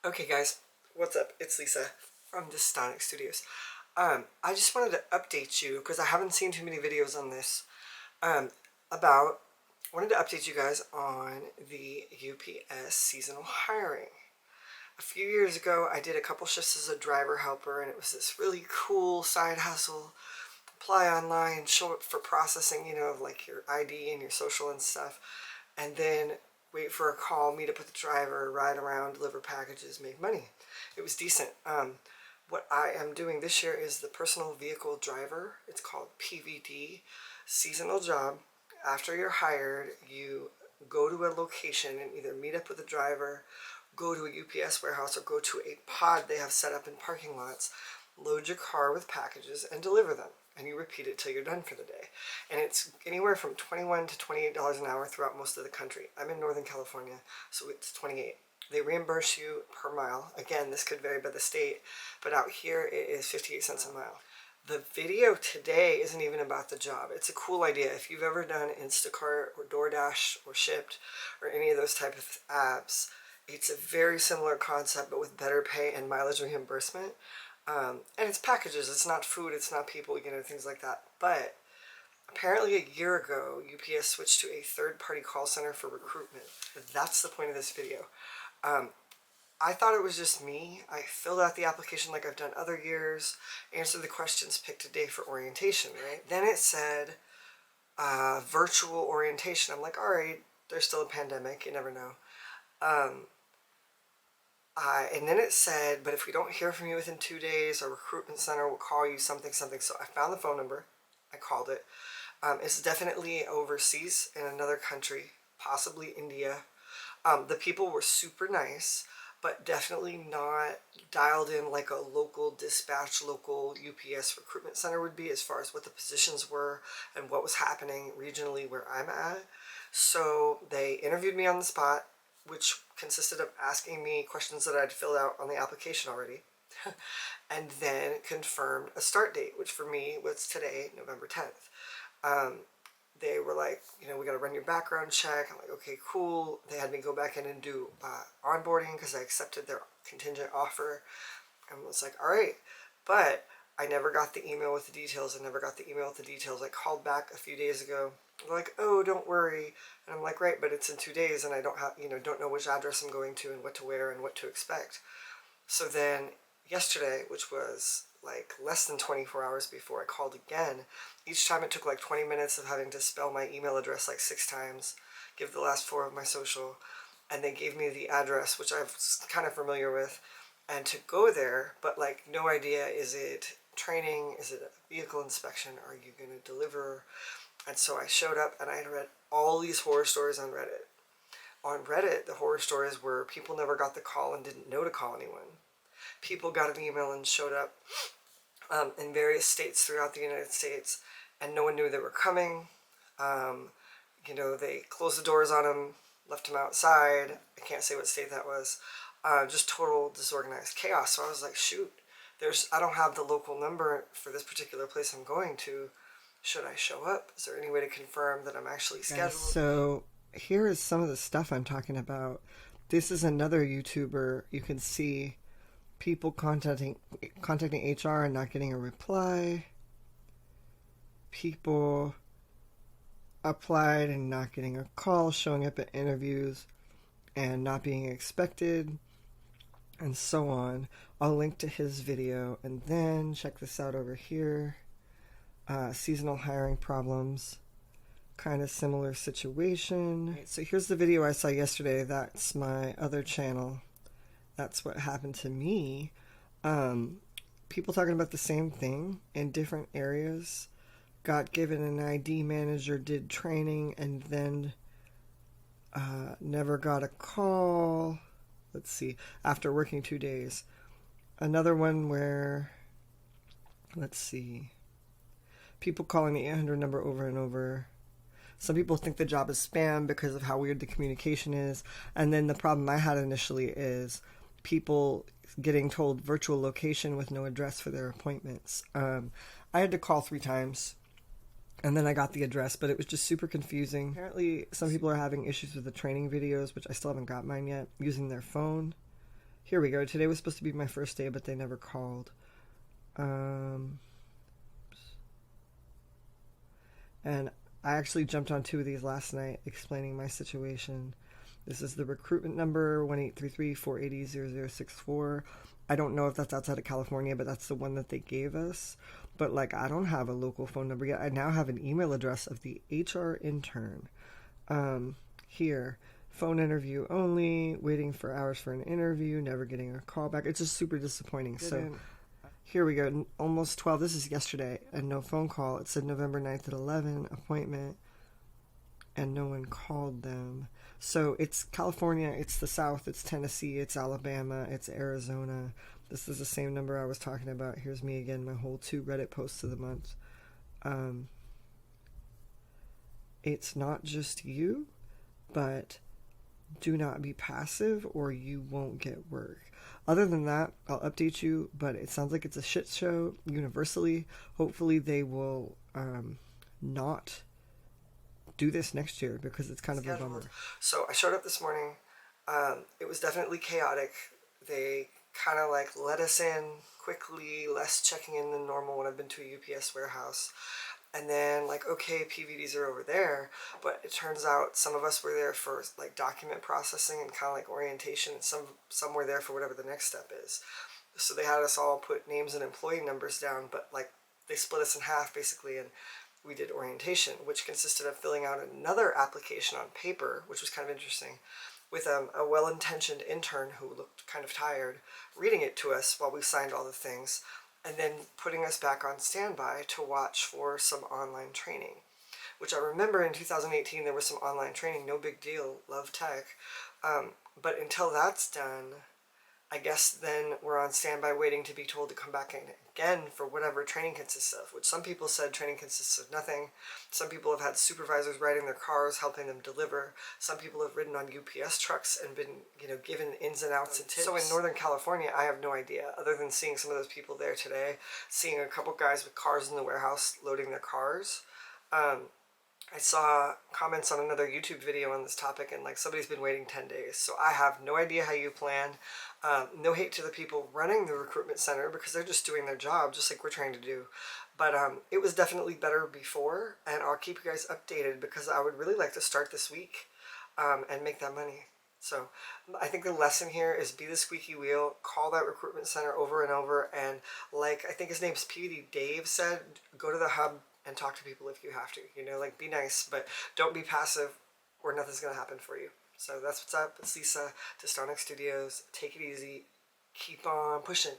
Okay guys, what's up? It's Lisa from Dystonic Studios. I just wanted to update you because I haven't seen too many videos on this. Um, wanted to update you guys on the UPS seasonal hiring. A few years ago, I did a couple shifts as a driver helper, and it was this really cool side hustle. Apply online, show up for processing, of like your ID and your social and stuff, and then wait for a call, meet up with the driver, ride around, deliver packages, make money. It was decent. What I am doing this year is the personal vehicle driver. It's called PVD, seasonal job. After you're hired, you go to a location and either meet up with the driver, go to a UPS warehouse, or go to a pod they have set up in parking lots, load your car with packages, and deliver them. And you repeat it till you're done for the day. And it's anywhere from $21 to $28 an hour throughout most of the country. I'm in Northern California, so it's 28. They reimburse you per mile. Again, this could vary by the state, but out here it is 58 cents a mile. The video today isn't even about the job. It's a cool idea. If you've ever done Instacart or DoorDash or Shipt or any of those type of apps, it's a very similar concept, but with better pay and mileage reimbursement. And it's packages, it's not food, it's not people, things like that. But apparently a year ago, UPS switched to a third-party call center for recruitment. That's the point of this video. I thought it was just me. I filled out the application like I've done other years, answered the questions, picked a day for orientation, right? Then it said virtual orientation. I'm like, all right, there's still a pandemic, you never know. And then it said, but if we don't hear from you within 2 days, our recruitment center will call you something. So I found the phone number. I called it. It's definitely overseas in another country, possibly India. The people were super nice, but definitely not dialed in like a local dispatch, local UPS recruitment center would be as far as what the positions were and what was happening regionally where I'm at. So they interviewed me on the spot, which consisted of asking me questions that I'd filled out on the application already, and then confirmed a start date, which for me was today, November 10th. They were like, we got to run your background check. I'm like, okay, cool. They had me go back in and do onboarding because I accepted their contingent offer. And was like, all right. But I never got the email with the details. I called back a few days ago. They're like, oh, don't worry. And I'm like, right, but it's in 2 days and I don't know which address I'm going to and what to wear and what to expect. So then yesterday, which was like less than 24 hours before, I called again. Each time it took like 20 minutes of having to spell my email address like 6 times, give the last 4 of my social, and they gave me the address, which I'm kind of familiar with, and to go there, but like no idea, is it training, is it a vehicle inspection, are you going to deliver? And so I showed up and I had read all these horror stories on Reddit. On Reddit, the horror stories were people never got the call and didn't know to call anyone. People got an email and showed up in various states throughout the United States, and no one knew they were coming. They closed the doors on them, left them outside. I can't say what state that was. Just total disorganized chaos. So I was like, shoot, I don't have the local number for this particular place I'm going to. Should I show up? Is there any way to confirm that I'm actually scheduled? So here is some of the stuff I'm talking about. This is another YouTuber. You can see people contacting HR and not getting a reply. People applied and not getting a call, showing up at interviews and not being expected, and so on. I'll link to his video. And then check this out over here. Seasonal hiring problems. Kind of similar situation. So here's the video I saw yesterday. That's my other channel. That's what happened to me. People talking about the same thing in different areas. Got given an ID manager, did training, and then never got a call. Let's see. After working 2 days. Another one where, let's see. People calling the 800 number over and over. Some people think the job is spam because of how weird the communication is. And then the problem I had initially is people getting told virtual location with no address for their appointments. I had to call 3 times, and then I got the address, but it was just super confusing. Apparently, some people are having issues with the training videos, which I still haven't got mine yet, using their phone. Here we go. Today was supposed to be my first day, but they never called. And I actually jumped on 2 of these last night explaining my situation. This is the recruitment number, 1-833-480-0064. I don't know if that's outside of California, but that's the one that they gave us. But like, I don't have a local phone number yet. I now have an email address of the HR intern. Here, phone interview only, waiting for hours for an interview, never getting a call back. It's just super disappointing. So here we go, almost 12. This is yesterday, and no phone call. It said November 9th at 11, appointment, and no one called them. So it's California, it's the South, it's Tennessee, it's Alabama, it's Arizona. This is the same number I was talking about. Here's me again, my whole 2 Reddit posts of the month. It's not just you, but do not be passive or you won't get work. Other than that, I'll update you, but it sounds like it's a shit show universally. Hopefully they will not do this next year because it's kind of a bummer. So I showed up this morning. It was definitely chaotic. They kind of like let us in quickly, less checking in than normal when I've been to a UPS warehouse. And then like, okay, PVDs are over there, but it turns out some of us were there for like document processing and kind of like orientation. Some were there for whatever the next step is. So they had us all put names and employee numbers down, but like they split us in half basically, and we did orientation, which consisted of filling out another application on paper, which was kind of interesting, with a well-intentioned intern who looked kind of tired, reading it to us while we signed all the things, and then putting us back on standby to watch for some online training, which I remember in 2018 there was some online training, no big deal, love tech, but until that's done, I guess then we're on standby waiting to be told to come back in again for whatever training consists of, which some people said training consists of nothing. Some people have had supervisors riding their cars helping them deliver. Some people have ridden on UPS trucks and been, given ins and outs and tips. So in Northern California, I have no idea, other than seeing some of those people there today, seeing a couple guys with cars in the warehouse loading their cars. I saw comments on another YouTube video on this topic, and like somebody's been waiting 10 days. So I have no idea how you plan. No hate to the people running the recruitment center because they're just doing their job just like we're trying to do. But it was definitely better before, and I'll keep you guys updated because I would really like to start this week and make that money. So I think the lesson here is be the squeaky wheel, call that recruitment center over and over, and like I think his name's PVD Dave said, go to the hub and talk to people if you have to, like be nice, but don't be passive or nothing's going to happen for you. So that's what's up. It's Lisa, Testonic Studios. Take it easy. Keep on pushing.